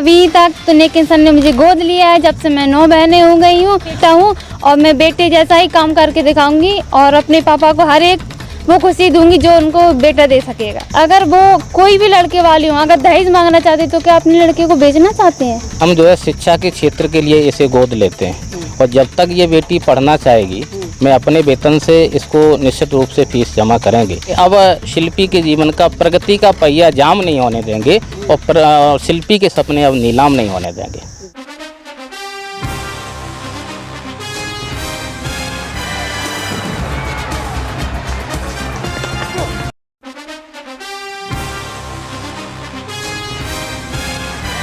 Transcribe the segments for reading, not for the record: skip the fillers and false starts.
अभी तक तो नेक इंसान ने मुझे गोद लिया है। जब से मैं 9 बहनें हो गई हूँ, बेटा हूँ और मैं बेटे जैसा ही काम करके दिखाऊंगी और अपने पापा को हर एक वो खुशी दूंगी जो उनको बेटा दे सकेगा। अगर वो कोई भी लड़के वाली हो, अगर दहेज मांगना चाहते तो क्या अपने लड़के को बेचना चाहते हैं? हम जो है शिक्षा के क्षेत्र के लिए इसे गोद लेते हैं और जब तक ये बेटी पढ़ना चाहेगी मैं अपने वेतन से इसको निश्चित रूप से फीस जमा करेंगे। अब शिल्पी के जीवन का प्रगति का पहिया जाम नहीं होने देंगे और शिल्पी के सपने अब नीलाम नहीं होने देंगे।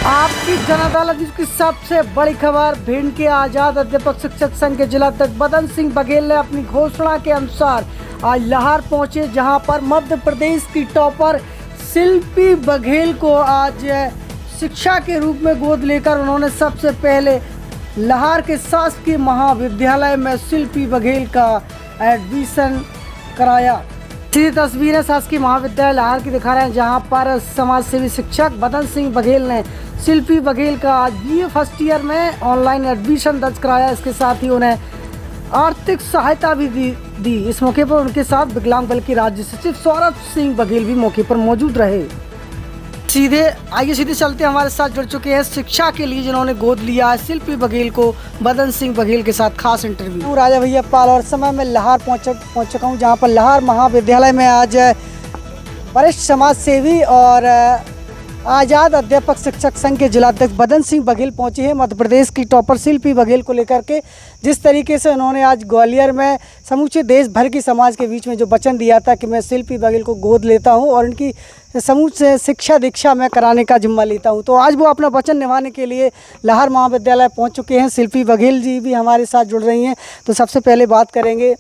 आपकी जन अदालत की सबसे बड़ी खबर। भिंड के आजाद अध्यापक शिक्षक संघ के जिलाध्यक्ष बदन सिंह बघेल ने अपनी घोषणा के अनुसार आज लाहौर पहुंचे, जहां पर मध्य प्रदेश की टॉपर शिल्पी बघेल को आज शिक्षा के रूप में गोद लेकर उन्होंने सबसे पहले लाहौर के शासकीय महाविद्यालय में शिल्पी बघेल का एडमिशन कराया। सीधी तस्वीरें शासकीय महाविद्यालय लाहौर की दिखा रहे हैं, जहां पर समाज सेवी शिक्षक बदन सिंह बघेल ने शिल्पी बघेल का आज BA फर्स्ट ईयर में ऑनलाइन एडमिशन दर्ज कराया। इसके साथ ही उन्हें आर्थिक सहायता भी दी। इस मौके पर उनके साथ विकलांग दल के राज्य सचिव सौरभ सिंह बघेल भी मौके पर मौजूद रहे। सीधे चलते हमारे साथ जुड़ चुके हैं शिक्षा के लिए जिन्होंने गोद लिया है शिल्पी बघेल को। बदन सिंह बघेल के साथ खास इंटरव्यू। राजा भैया पाल और समय में लाहौर पहुंच चुका हूं, जहां पर लाहौर महाविद्यालय में आज वरिष्ठ समाज सेवी और आजाद अध्यापक शिक्षक संघ के जिलाध्यक्ष बदन सिंह बघेल पहुंचे हैं मध्य प्रदेश की टॉपर शिल्पी बघेल को लेकर के। जिस तरीके से उन्होंने आज ग्वालियर में समूचे देश भर की समाज के बीच में जो वचन दिया था कि मैं शिल्पी बघेल को गोद लेता हूं और उनकी समूचे शिक्षा दीक्षा में कराने का जिम्मा लेता हूं, तो आज वो अपना वचन निभाने के लिए लाहौर महाविद्यालय पहुंच चुके हैं। शिल्पी बघेल जी भी हमारे साथ जुड़ रही हैं, तो सबसे पहले बात करेंगे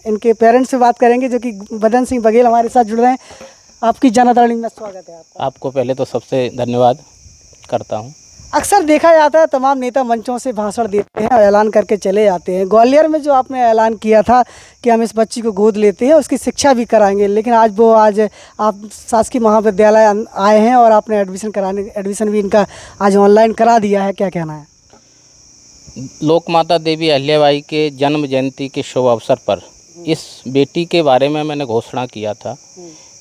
इनके पेरेंट्स से बात करेंगे जो कि बदन सिंह बघेल हमारे साथ जुड़ रहे हैं। आपकी जन अदालत में स्वागत है। आपको पहले तो सबसे धन्यवाद करता हूं। अक्सर देखा जाता है तमाम नेता मंचों से भाषण देते हैं और ऐलान करके चले जाते हैं। ग्वालियर में जो आपने ऐलान किया था कि हम इस बच्ची को गोद लेते हैं, उसकी शिक्षा भी कराएंगे, लेकिन आज आप शासकीय महाविद्यालय आए हैं और आपने एडमिशन भी इनका आज ऑनलाइन करा दिया है, क्या कहना है? लोकमाता देवी अहिल्याबाई के जन्म जयंती के शुभ अवसर पर इस बेटी के बारे में मैंने घोषणा किया था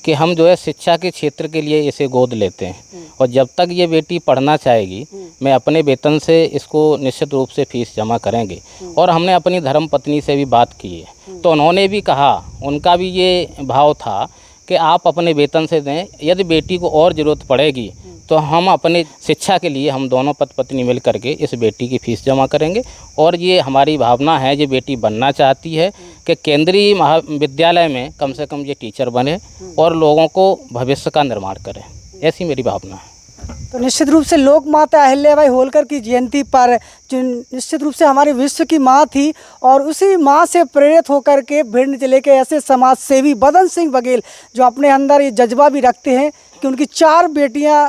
कि हम जो है शिक्षा के क्षेत्र के लिए इसे गोद लेते हैं और जब तक ये बेटी पढ़ना चाहेगी मैं अपने वेतन से इसको निश्चित रूप से फीस जमा करेंगे। और हमने अपनी धर्म पत्नी से भी बात की है, तो उन्होंने भी कहा, उनका भी ये भाव था कि आप अपने वेतन से दें, यदि बेटी को और ज़रूरत पड़ेगी तो हम अपने शिक्षा के लिए हम दोनों पति पत्नी मिल करके इस बेटी की फ़ीस जमा करेंगे। और ये हमारी भावना है, ये बेटी बनना चाहती है कि केंद्रीय महाविद्यालय में कम से कम ये टीचर बने और लोगों को भविष्य का निर्माण करें, ऐसी मेरी भावना है। तो निश्चित रूप से लोक माता अहिल्याबाई होलकर की जयंती पर जो निश्चित रूप से हमारे विश्व की माँ थी और उसी माँ से प्रेरित होकर के भिंड जिले के ऐसे समाज सेवी बदन सिंह बघेल जो अपने अंदर ये जज्बा भी रखते हैं कि उनकी 4 बेटियाँ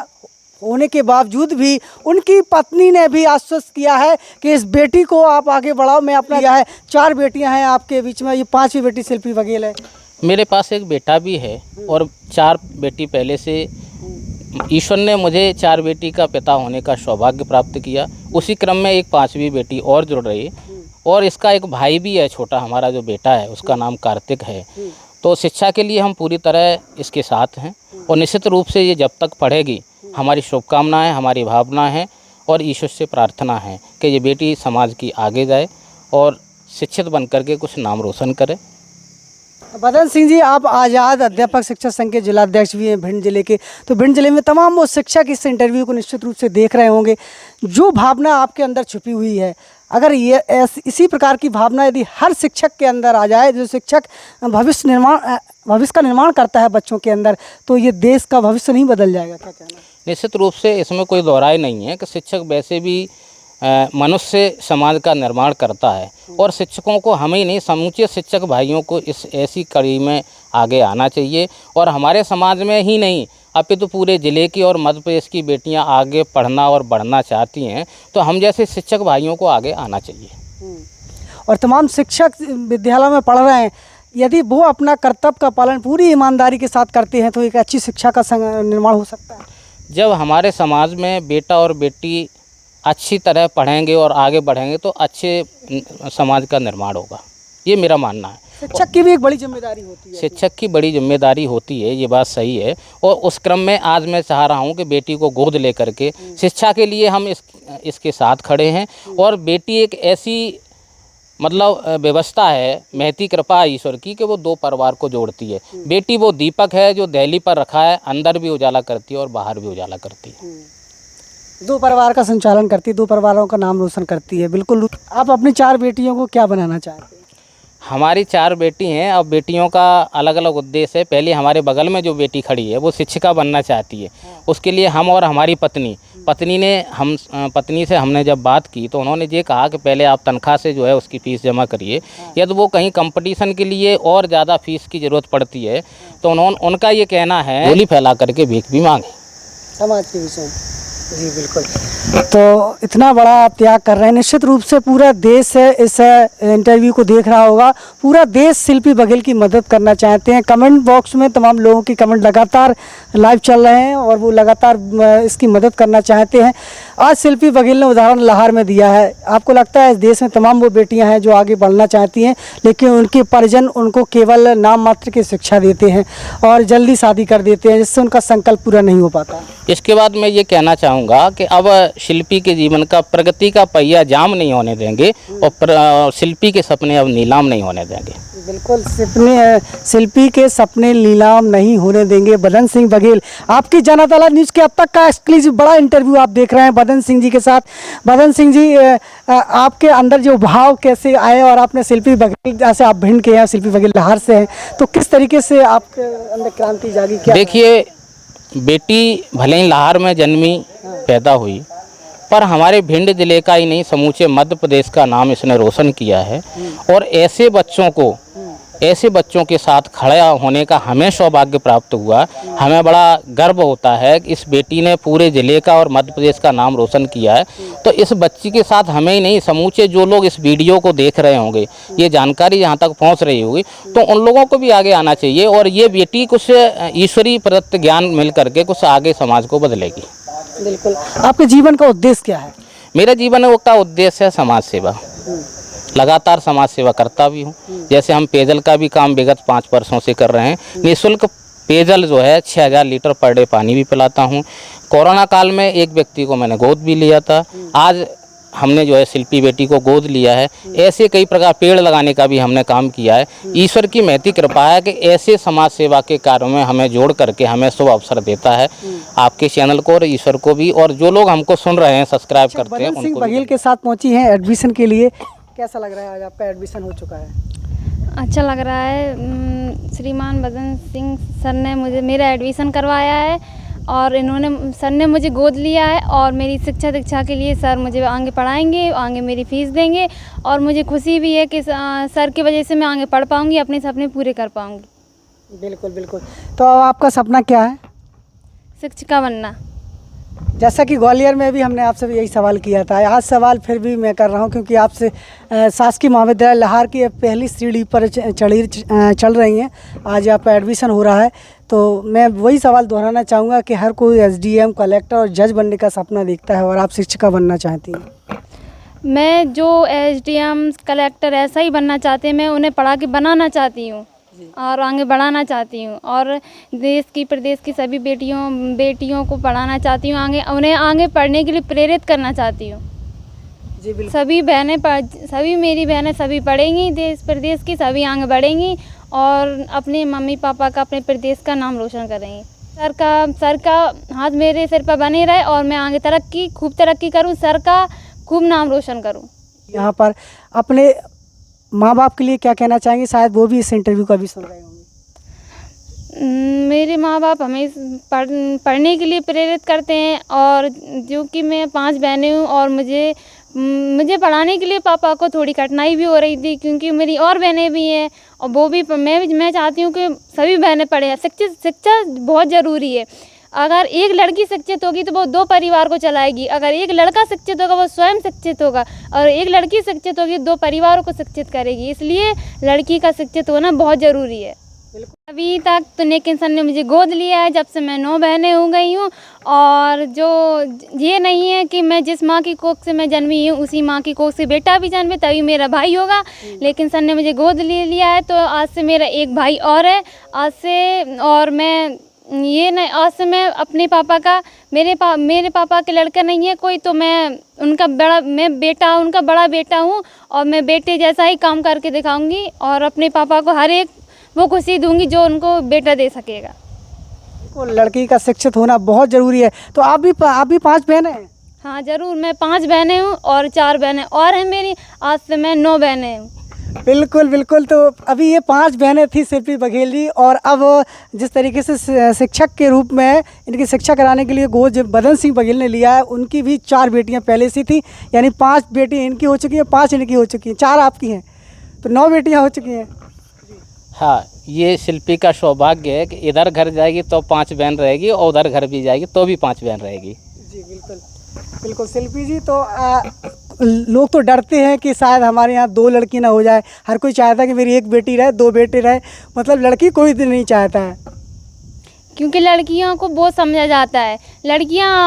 होने के बावजूद भी उनकी पत्नी ने भी आश्वस्त किया है कि इस बेटी को आप आगे बढ़ाओ। मैं अपना किया है, 4 बेटियां हैं आपके बीच में, ये 5वीं बेटी शिल्पी बघेल है। मेरे पास एक बेटा भी है और 4 बेटी पहले से ईश्वर ने मुझे 4 बेटी का पिता होने का सौभाग्य प्राप्त किया। उसी क्रम में एक 5वीं बेटी और जुड़ रही और इसका एक भाई भी है, छोटा हमारा जो बेटा है उसका नाम कार्तिक है। तो शिक्षा के लिए हम पूरी तरह इसके साथ हैं और निश्चित रूप से ये जब तक पढ़ेगी हमारी शुभकामनाएं, हमारी भावना है और ईश्वर से प्रार्थना है कि ये बेटी समाज की आगे जाए और शिक्षित बन करके कुछ नाम रोशन करे। बदन सिंह जी, आप आज़ाद अध्यापक शिक्षक संघ के जिलाध्यक्ष भी हैं भिंड जिले के, तो भिंड जिले में तमाम वो शिक्षक इस इंटरव्यू को निश्चित रूप से देख रहे होंगे। जो भावना आपके अंदर छुपी हुई है, अगर ये इसी प्रकार की भावना यदि हर शिक्षक के अंदर आ जाए, जो शिक्षक भविष्य का निर्माण करता है बच्चों के अंदर, तो ये देश का भविष्य नहीं बदल जाएगा, क्या कहना है? निश्चित रूप से इसमें कोई दोहराई नहीं है कि शिक्षक वैसे भी मनुष्य समाज का निर्माण करता है और शिक्षकों को हमें ही नहीं समूचे शिक्षक भाइयों को इस ऐसी कड़ी में आगे आना चाहिए। और हमारे समाज में ही नहीं अपितु पूरे ज़िले की और मध्य प्रदेश की बेटियां आगे पढ़ना और बढ़ना चाहती हैं, तो हम जैसे शिक्षक भाइयों को आगे आना चाहिए। और तमाम शिक्षक विद्यालय में पढ़ रहे हैं, यदि वो अपना कर्तव्य का पालन पूरी ईमानदारी के साथ करते हैं तो एक अच्छी शिक्षा का निर्माण हो सकता है। जब हमारे समाज में बेटा और बेटी अच्छी तरह पढ़ेंगे और आगे बढ़ेंगे तो अच्छे समाज का निर्माण होगा, ये मेरा मानना है। शिक्षक की भी एक बड़ी जिम्मेदारी होती है। शिक्षक की बड़ी जिम्मेदारी होती है, ये बात सही है। और उस क्रम में आज मैं चाह रहा हूँ कि बेटी को गोद लेकर के शिक्षा के लिए हम इसके साथ खड़े हैं। और बेटी एक ऐसी मतलब व्यवस्था है, महती कृपा ईश्वर की, कि वो दो परिवार को जोड़ती है। बेटी वो दीपक है जो दहली पर रखा है, अंदर भी उजाला करती है और बाहर भी उजाला करती है। दो परिवार का संचालन करती है, दो परिवारों का नाम रोशन करती है। बिल्कुल। आप अपनी 4 बेटियों को क्या बनाना चाहते हैं? हमारी 4 बेटी हैं। अब बेटियों का अलग अलग उद्देश्य है। पहले हमारे बगल में जो बेटी खड़ी है वो शिक्षिका बनना चाहती है। उसके लिए हम और हमारी पत्नी से हमने जब बात की तो उन्होंने ये कहा कि पहले आप तनख्वाह से जो है उसकी फ़ीस जमा करिए, यदि वो कहीं कंपटीशन के लिए और ज़्यादा फ़ीस की ज़रूरत पड़ती है तो उनका ये कहना है गोली फैला करके भीख भी मांगे समाज के विषय। जी बिल्कुल। तो इतना बड़ा आप त्याग कर रहे हैं, निश्चित रूप से पूरा देश इस इंटरव्यू को देख रहा होगा। पूरा देश शिल्पी बघेल की मदद करना चाहते हैं। कमेंट बॉक्स में तमाम लोगों की कमेंट लगातार लाइव चल रहे हैं और वो लगातार इसकी मदद करना चाहते हैं। आज शिल्पी बघेल ने उदाहरण लाहौर में दिया है। आपको लगता है इस देश में तमाम वो बेटियाँ हैं जो आगे बढ़ना चाहती हैं, लेकिन उनके परिजन उनको केवल नाम मात्र की शिक्षा देते हैं और जल्दी शादी कर देते हैं, जिससे उनका संकल्प पूरा नहीं हो पाता। इसके बाद मैं ये कहना चाहूँगा कि अब शिल्पी के जीवन का प्रगति का पहिया जाम नहीं होने देंगे और शिल्पी के सपने अब नीलाम नहीं होने देंगे। बिल्कुल, शिल्पी के सपने नीलाम नहीं होने देंगे। बदन सिंह बघेल, आपकी जनता दल न्यूज़ के अब तक का एक्सक्लूसिव बड़ा इंटरव्यू आप देख रहे हैं बदन सिंह जी के साथ। बदन सिंह जी, आपके अंदर जो भाव कैसे आए और आपने शिल्पी बघेल, जैसे आप भिंड के हैं, शिल्पी बघेल लाहौर से हैं, तो किस तरीके से आपके अंदर क्रांति जागी? क्या देखिए, बेटी भले ही लाहौर में जन्मी पैदा हुई, पर हमारे भिंड जिले का ही नहीं समूचे मध्य प्रदेश का नाम इसने रोशन किया है। और ऐसे बच्चों के साथ खड़ा होने का हमें सौभाग्य प्राप्त हुआ। हमें बड़ा गर्व होता है कि इस बेटी ने पूरे ज़िले का और मध्य प्रदेश का नाम रोशन किया है। तो इस बच्ची के साथ हमें ही नहीं, समूचे जो लोग इस वीडियो को देख रहे होंगे, ये जानकारी यहाँ तक पहुँच रही होगी, तो उन लोगों को भी आगे आना चाहिए और ये बेटी कुछ ईश्वरीय प्रदत्त ज्ञान मिल करके कुछ आगे समाज को बदलेगी। बिल्कुल। आपके जीवन का उद्देश्य क्या है? मेरा जीवन का उद्देश्य है समाज सेवा। लगातार समाज सेवा करता भी हूँ। जैसे हम पेयजल का भी काम विगत 5 वर्षों से कर रहे हैं। निःशुल्क पेयजल जो है 6000 लीटर पर डे पानी भी पिलाता हूँ। कोरोना काल में एक व्यक्ति को मैंने गोद भी लिया था। आज हमने जो है शिल्पी बेटी को गोद लिया है। ऐसे कई प्रकार पेड़ लगाने का भी हमने काम किया है। ईश्वर की महती कृपा है कि ऐसे समाज सेवा के कार्यों में हमें जोड़ करके हमें शुभ अवसर देता है। आपके चैनल को और ईश्वर को भी, और जो लोग हमको सुन रहे हैं, सब्सक्राइब करते हैं, बदन सिंह उनको बघेल के साथ पहुंची हैं एडमिशन के लिए। कैसा लग रहा है आज आपका एडमिशन हो चुका है? अच्छा लग रहा है। श्रीमान बदन सिंह सर ने मेरा एडमिशन करवाया है और सर ने मुझे गोद लिया है और मेरी शिक्षा के लिए सर मुझे आगे पढ़ाएंगे, आगे मेरी फ़ीस देंगे और मुझे खुशी भी है कि सर की वजह से मैं आगे पढ़ पाऊँगी, अपने सपने पूरे कर पाऊँगी। बिल्कुल बिल्कुल। तो आपका सपना क्या है? शिक्षिका बनना। जैसा कि ग्वालियर में भी हमने आपसे भी यही सवाल किया था, आज सवाल फिर भी मैं कर रहा हूं, क्योंकि आपसे शासकीय महाविद्यालय लाहौर की पहली सीढ़ी पर चल रही हैं। आज आपका एडमिशन हो रहा है, तो मैं वही सवाल दोहराना चाहूँगा कि हर कोई SDM, कलेक्टर और जज बनने का सपना देखता है और आप शिक्षिका बनना चाहती हैं। मैं जो SDM, कलेक्टर ऐसा ही बनना चाहते हैं, मैं उन्हें पढ़ा के बनाना चाहती हूँ और आगे बढ़ाना चाहती हूँ और देश की प्रदेश की सभी बेटियों को पढ़ाना चाहती हूँ, उन्हें आगे पढ़ने के लिए प्रेरित करना चाहती हूँ। जी बिल्कुल। सभी मेरी बहनें सभी पढ़ेंगी, देश प्रदेश की सभी आगे बढ़ेंगी और अपने मम्मी पापा का, अपने प्रदेश का नाम रोशन करेंगी। सर का हाथ मेरे सिर पर बने रहे और मैं आगे खूब तरक्की करूँ, सर का खूब नाम रोशन करूँ। यहाँ पर अपने माँ बाप के लिए क्या कहना चाहेंगे? शायद वो भी इस इंटरव्यू का भी सुन रहे होंगे। मेरे माँ बाप हमें पढ़ने के लिए प्रेरित करते हैं और जो कि मैं 5 बहनें हूँ और मुझे पढ़ाने के लिए पापा को थोड़ी कठिनाई भी हो रही थी, क्योंकि मेरी और बहनें भी हैं और वो भी मैं चाहती हूँ कि सभी बहनें पढ़ें। शिक्षा बहुत ज़रूरी है। अगर एक लड़की शिक्षित होगी तो वो 2 परिवार को चलाएगी, अगर एक लड़का शिक्षित होगा वो स्वयं शिक्षित होगा और एक लड़की शिक्षित होगी 2 परिवारों को शिक्षित करेगी। इसलिए लड़की का शिक्षित होना बहुत ज़रूरी है। अभी तक तो नेक इंसान ने मुझे गोद लिया है जब से मैं 9 बहनें हो गई हूँ। और जो ये नहीं है कि मैं जिस माँ की कोख से मैं जन्मी हूँ उसी माँ की कोख से बेटा भी जन्मे तभी मेरा भाई होगा। लेकिन सन ने मुझे गोद ले लिया है तो आज से मेरा एक भाई और है आज से। और मैं ये नहीं आज से मैं अपने पापा का मेरे पापा के लड़का नहीं है कोई तो मैं उनका बड़ा बेटा हूँ। और मैं बेटे जैसा ही काम करके दिखाऊंगी और अपने पापा को हर एक वो खुशी दूंगी जो उनको बेटा दे सकेगा। को लड़की का शिक्षित होना बहुत ज़रूरी है। तो आप भी 5 बहनें हैं? हाँ ज़रूर, मैं 5 बहनें हूँ और 4 बहनें और हैं मेरी। आज से मैं 9 बहनें हूँ। बिल्कुल बिल्कुल। तो अभी ये 5 बहनें थी शिल्पी बघेल जी, और अब जिस तरीके से शिक्षक के रूप में इनकी शिक्षा कराने के लिए गोद बदन सिंह बघेल ने लिया है, उनकी भी 4 बेटियां पहले से थी, यानी 5 बेटी इनकी हो चुकी हैं, 5 इनकी हो चुकी हैं, 4 आपकी हैं, तो 9 बेटियां हो चुकी हैं। हाँ, ये शिल्पी का सौभाग्य है कि इधर घर जाएगी तो 5 बहन रहेगी और उधर घर भी जाएगी तो भी 5 बहन रहेगी। जी बिल्कुल बिल्कुल। शिल्पी जी, तो लोग तो डरते हैं कि शायद हमारे यहाँ 2 लड़की ना हो जाए। हर कोई चाहता है कि मेरी 1 बेटी रहे, 2 बेटे रहे, मतलब लड़की कोई नहीं चाहता है, क्योंकि लड़कियों को बहुत समझा जाता है। लड़कियां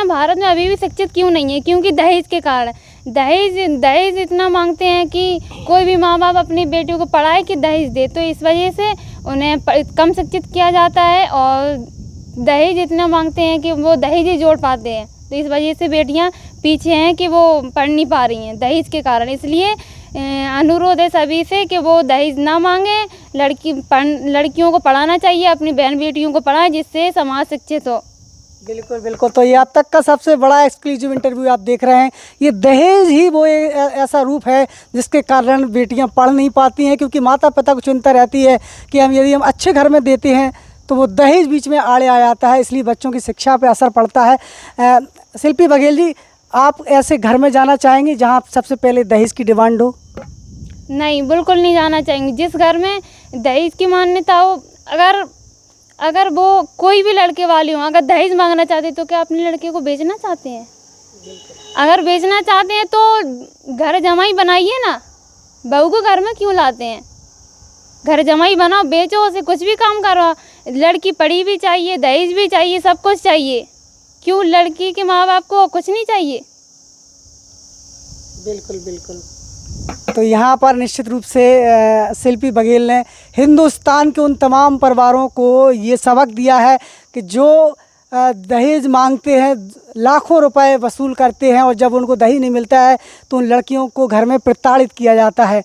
भारत में अभी भी शिक्षित क्यों नहीं है? क्योंकि दहेज के कारण। दहेज इतना मांगते हैं कि कोई भी माँ बाप अपनी बेटियों को पढ़ाए कि दहेज दे, तो इस वजह से उन्हें कम शिक्षित किया जाता है। और दहेज इतना मांगते हैं कि वो दहेज ही जोड़ पाते हैं, तो इस वजह से बेटियां पीछे हैं कि वो पढ़ नहीं पा रही हैं दहेज के कारण। इसलिए अनुरोध है सभी से कि वो दहेज ना मांगे, लड़कियों को पढ़ाना चाहिए, अपनी बहन बेटियों को पढ़ाएं जिससे समाज शिक्षित हो। बिल्कुल बिल्कुल। तो ये अब तक का सबसे बड़ा एक्सक्लूसिव इंटरव्यू आप देख रहे हैं। ये दहेज ही वो ऐसा रूप है जिसके कारण बेटियां पढ़ नहीं पाती हैं, क्योंकि माता पिता को चिंता रहती है कि यदि हम अच्छे घर में देते हैं तो वो दहेज बीच में आड़े आ जाता है, इसलिए बच्चों की शिक्षा पे असर पड़ता है। शिल्पी बघेल जी, आप ऐसे घर में जाना चाहेंगे जहाँ सबसे पहले दहेज की डिमांड हो? नहीं, बिल्कुल नहीं जाना चाहेंगे। जिस घर में दहेज की मान्यता हो, अगर वो कोई भी लड़के वाले हों, अगर दहेज मांगना चाहते तो क्या अपने लड़के को बेचना चाहते हैं? अगर बेचना चाहते हैं तो घर जमाई बनाइए ना, बहू को घर में क्यों लाते हैं? घर जमाई बनाओ, बेचो, उसे कुछ भी काम करो। लड़की पढ़ी भी चाहिए, दहेज भी चाहिए, सब कुछ चाहिए। क्यों लड़की के माँ बाप को कुछ नहीं चाहिए? बिल्कुल बिल्कुल। तो यहाँ पर निश्चित रूप से शिल्पी बघेल ने हिंदुस्तान के उन तमाम परिवारों को ये सबक दिया है कि जो दहेज मांगते हैं, लाखों रुपए वसूल करते हैं, और जब उनको दहेज नहीं मिलता है तो उन लड़कियों को घर में प्रताड़ित किया जाता है।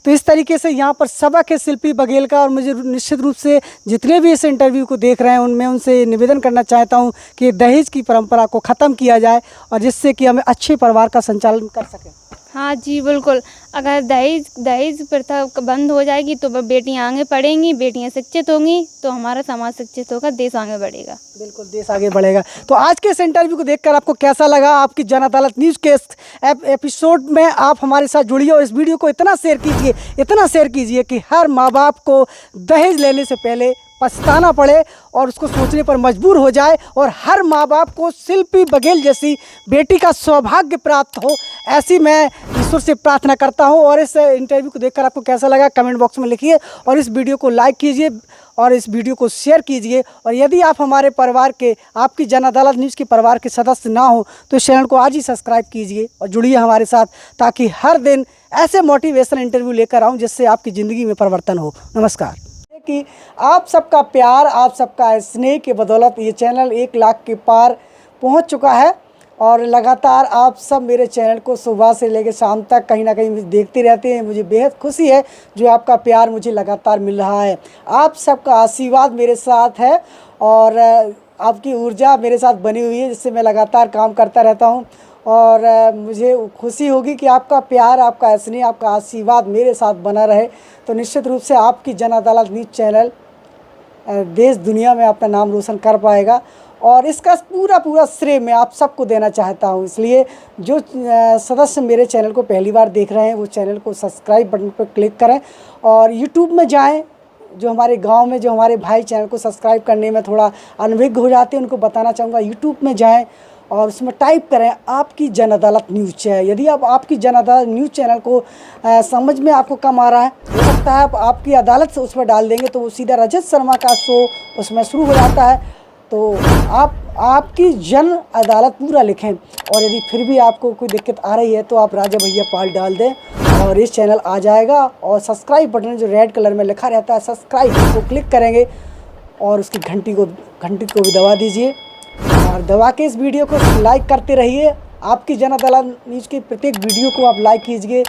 तो इस तरीके से यहाँ पर सबक है शिल्पी बघेल का। और मुझे निश्चित रूप से जितने भी इस इंटरव्यू को देख रहे हैं उनमें उनसे निवेदन करना चाहता हूँ कि दहेज की परंपरा को ख़त्म किया जाए, और जिससे कि हमें अच्छे परिवार का संचालन कर सकें। हाँ जी बिल्कुल। अगर दहेज प्रथा बंद हो जाएगी तो बेटियां आगे पढ़ेंगी, बेटियां शिक्षित होंगी तो हमारा समाज शिक्षित होगा, देश आगे बढ़ेगा। बिल्कुल, देश आगे बढ़ेगा। तो आज के इस इंटरव्यू को देखकर आपको कैसा लगा? आपकी जन अदालत न्यूज़ के एपिसोड में आप हमारे साथ जुड़िए और इस वीडियो को इतना शेयर कीजिए कि हर माँ बाप को दहेज लेने से पहले पछताना पड़े और उसको सोचने पर मजबूर हो जाए, और हर माँ बाप को शिल्पी बघेल जैसी बेटी का सौभाग्य प्राप्त हो, ऐसी मैं ईश्वर से प्रार्थना करता हूँ। और इस इंटरव्यू को देखकर आपको कैसा लगा कमेंट बॉक्स में लिखिए, और इस वीडियो को लाइक कीजिए और इस वीडियो को शेयर कीजिए। और यदि आप हमारे परिवार के, आपकी जन अदालत न्यूज़ के परिवार के सदस्य ना हो तो इस चैनल को आज ही सब्सक्राइब कीजिए और जुड़िए हमारे साथ, ताकि हर दिन ऐसे मोटिवेशनल इंटरव्यू लेकर आऊँ जिससे आपकी ज़िंदगी में परिवर्तन हो। नमस्कार। कि आप सबका प्यार, आप सबका स्नेह के बदौलत ये चैनल 1 लाख के पार पहुंच चुका है, और लगातार आप सब मेरे चैनल को सुबह से लेकर शाम तक कहीं ना कहीं देखते रहते हैं। मुझे बेहद खुशी है जो आपका प्यार मुझे लगातार मिल रहा है। आप सबका आशीर्वाद मेरे साथ है और आपकी ऊर्जा मेरे साथ बनी हुई है, जिससे मैं लगातार काम करता रहता हूँ। और मुझे खुशी होगी कि आपका प्यार, आपका स्नेह, आपका आशीर्वाद मेरे साथ बना रहे। तो निश्चित रूप से आपकी जन अदालत न्यूज़ चैनल देश दुनिया में अपना नाम रोशन कर पाएगा, और इसका पूरा श्रेय मैं आप सबको देना चाहता हूं। इसलिए जो सदस्य मेरे चैनल को पहली बार देख रहे हैं वो चैनल को सब्सक्राइब बटन पर क्लिक करें, और यूट्यूब में जाएं। जो हमारे गांव में जो हमारे भाई चैनल को सब्सक्राइब करने में थोड़ा अनभिज्ञ हो जाते हैं, उनको बताना चाहूँगा यूट्यूब में जाएं और उसमें टाइप करें आपकी जन अदालत न्यूज़। यदि आप आपकी जन अदालत न्यूज़ चैनल को समझ में आपको कम आ रहा है, हो सकता है आप आपकी अदालत से उस पर डाल देंगे तो वो सीधा रजत शर्मा का शो उसमें शुरू हो जाता है। तो आप आपकी जन अदालत पूरा लिखें, और यदि फिर भी आपको कोई दिक्कत आ रही है तो आप राजा भैया पाल डाल दें और इस चैनल आ जाएगा। और सब्सक्राइब बटन जो रेड कलर में लिखा रहता है सब्सक्राइब को क्लिक करेंगे और उसकी घंटी को भी दबा दीजिए और दबा के इस वीडियो को लाइक करते रहिए। आपकी जन अदालत न्यूज़ की प्रत्येक वीडियो को आप लाइक कीजिए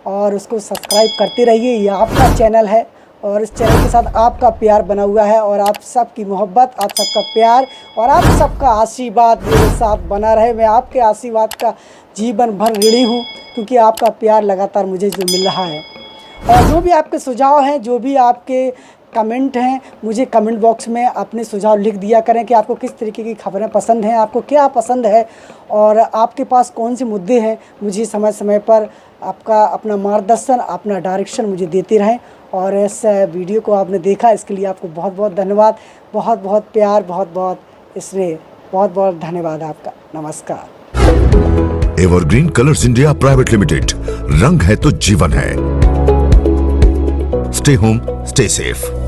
और उसको सब्सक्राइब करते रहिए। ये आपका चैनल है और इस चैनल के साथ आपका प्यार बना हुआ है और आप सबकी मोहब्बत, आप सबका प्यार और आप सबका आशीर्वाद मेरे साथ बना रहे। मैं आपके आशीर्वाद का जीवन भर ऋणी हूँ, क्योंकि आपका प्यार लगातार मुझे जो मिल रहा है। और जो भी आपके सुझाव हैं, जो भी आपके कमेंट हैं, मुझे कमेंट बॉक्स में अपने सुझाव लिख दिया करें कि आपको किस तरीके की खबरें पसंद हैं, आपको क्या पसंद है और आपके पास कौन से मुद्दे हैं। मुझे समय समय पर आपका अपना मार्गदर्शन, अपना डायरेक्शन मुझे देते रहें। और इस वीडियो को आपने देखा, इसके लिए आपको बहुत बहुत धन्यवाद, बहुत बहुत प्यार, बहुत बहुत स्नेह, बहुत बहुत धन्यवाद आपका। नमस्कार। Evergreen colours India private limited, रंग है तो जीवन है। Stay home, stay safe.